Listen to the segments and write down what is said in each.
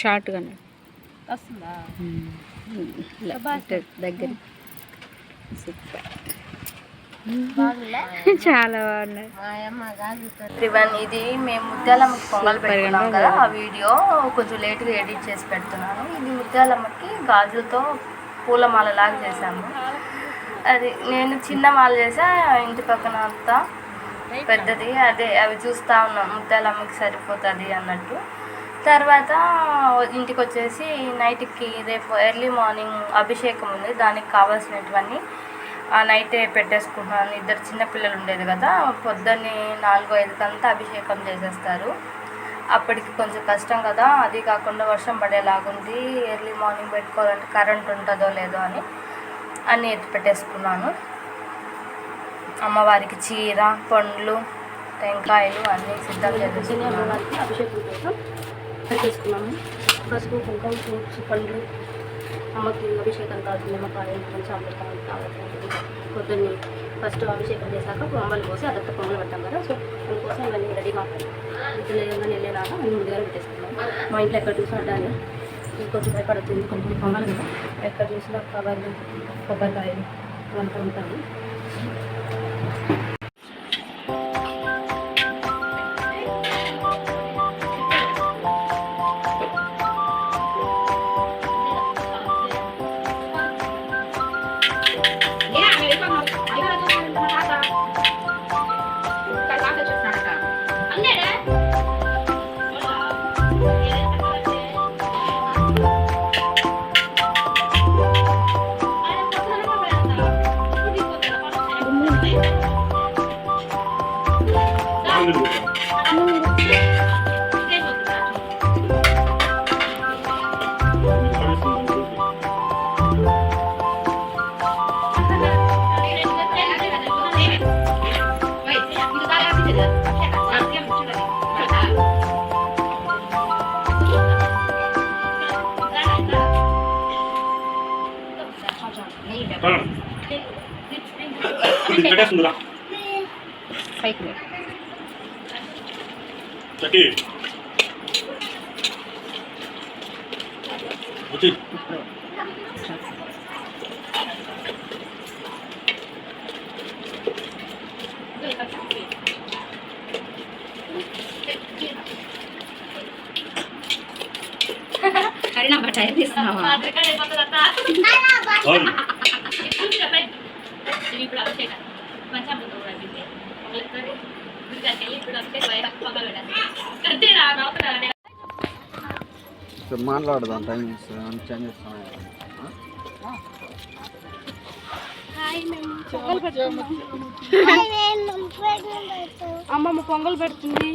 షార్ట్గానే వస్తుందా దగ్గర చాలా బాగున్నాయి. ఇది మేము ముత్యాలమ్మకి పొంగల్ పెట్టుకున్నాం కదా, ఆ వీడియో కొంచెం లేట్గా ఎడిట్ చేసి పెడుతున్నాను. ఇది ముత్యాలమ్మకి గాజులతో పూలమాల లాగా చేశాము. అది నేను చిన్న మాల చేసా, ఇంటి పక్కన అంతా పెద్దది. అదే అవి చూస్తూ ఉన్నాం, ముత్యాలమ్మకి సరిపోతుంది అన్నట్టు. తర్వాత ఇంటికి వచ్చేసి నైట్కి రేపు ఎర్లీ మార్నింగ్ అభిషేకం ఉంది, దానికి కావాల్సినటువన్నీ ఆ నైటే పెట్టేసుకుంటున్నాను. ఇద్దరు చిన్నపిల్లలు ఉండేది కదా, పొద్దున్నే 4-5 అభిషేకం చేసేస్తారు. అప్పటికి కొంచెం కష్టం కదా, అది కాకుండా వర్షం పడేలాగుంది. ఎర్లీ మార్నింగ్ పెట్టుకోవాలంటే కరెంట్ ఉంటుందో లేదో అని అన్నీ ఎత్తి పెట్టేసుకున్నాను. అమ్మవారికి చీర, పండ్లు, టెంకాయలు అన్నీ సిద్ధం చేసుకున్నాను. అభిషేకం కోసం పెట్టేసుకున్నాము. పసుపు, కుంకుమ, ఫ్రూట్స్, పండ్లు, అమ్మకి అభిషేకం కాదు, నిమ్మకాయ, పంచామృతం కావాల్సింది. పొద్దున్నే ఫస్ట్ అభిషేకం చేశాక పొంగల్ పోసి అదంతా పొంగల్ పెట్టాం కదా, సో అందుకోసం ఇవన్నీ రెడీగా వెళ్ళేలాగా అన్ని ముందుగానే పెట్టేసుకున్నాం. మా ఇంట్లో ఎక్కడ చూసినా అడ్డాలి కొంచెం భయపడుతుంది, కొంచెం పొంగల్ కదా, ఎక్కడ చూసినా కవర్లు, కొబ్బరికాయలు ఇవంతా ఉంటాయి. హరినా బట్టాయి తీసుకున్నావా? మాట్లాడదాం, టైం చేంజ్ చేస్తాం. అమ్మమ్మ పొంగల్ పెడుతుంది,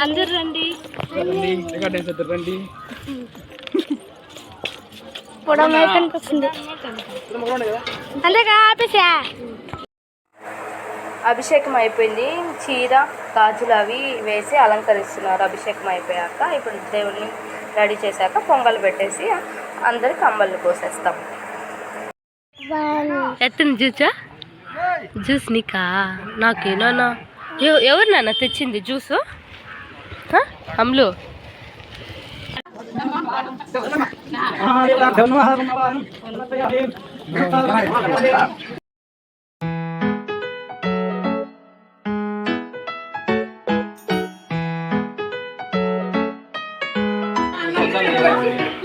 అందరు రండి. అభిషేకం అయిపోయింది, చీర, గాజులు అవి వేసి అలంకరిస్తున్నారు. అభిషేకం అయిపోయాక ఇప్పుడు దేవుడిని రెడీ చేశాక పొంగల్ పెట్టేసి అందరికి అంబళ్ళు పోసేస్తాం. ఎత్తుంది జ్యూసా? జ్యూస్ నీకా? నాకేనా? ఎవరు నాన్న తెచ్చింది జ్యూసు? అమ్ములు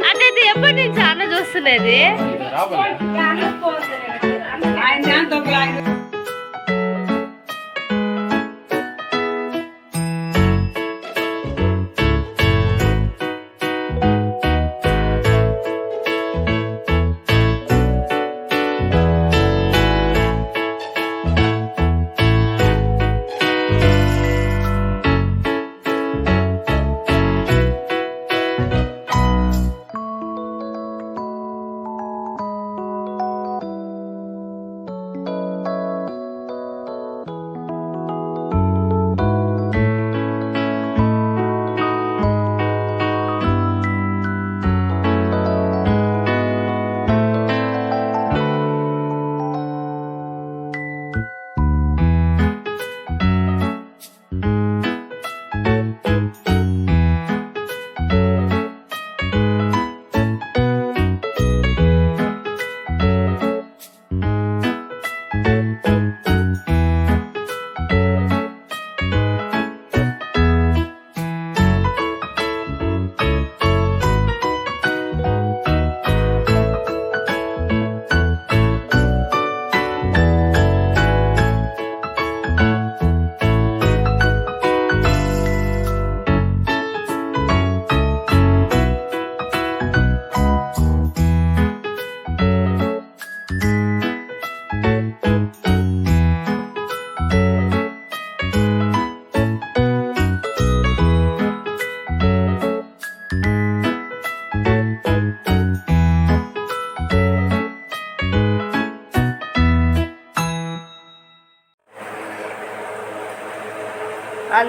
అదే ఎప్పటి నుంచి అన్న చూస్తున్నది.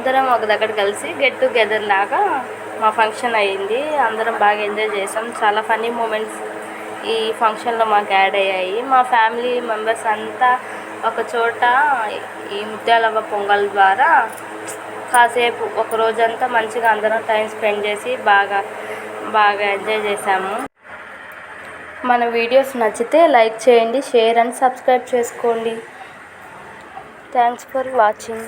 అందరం ఒక దగ్గర కలిసి గెట్ టుగెదర్ లాగా మా ఫంక్షన్ అయ్యింది. అందరం బాగా ఎంజాయ్ చేసాం. చాలా ఫన్నీ మూమెంట్స్ ఈ ఫంక్షన్లో మాకు యాడ్ అయ్యాయి. మా ఫ్యామిలీ మెంబర్స్ అంతా ఒక చోట ఈ ముత్యాలమ్మ పొంగల్ ద్వారా కాసేపు ఒక రోజంతా మంచిగా అందరం టైం స్పెండ్ చేసి బాగా ఎంజాయ్ చేసాము. మన వీడియోస్ నచ్చితే లైక్ చేయండి, షేర్ అండ్ సబ్స్క్రైబ్ చేసుకోండి. Thanks for watching.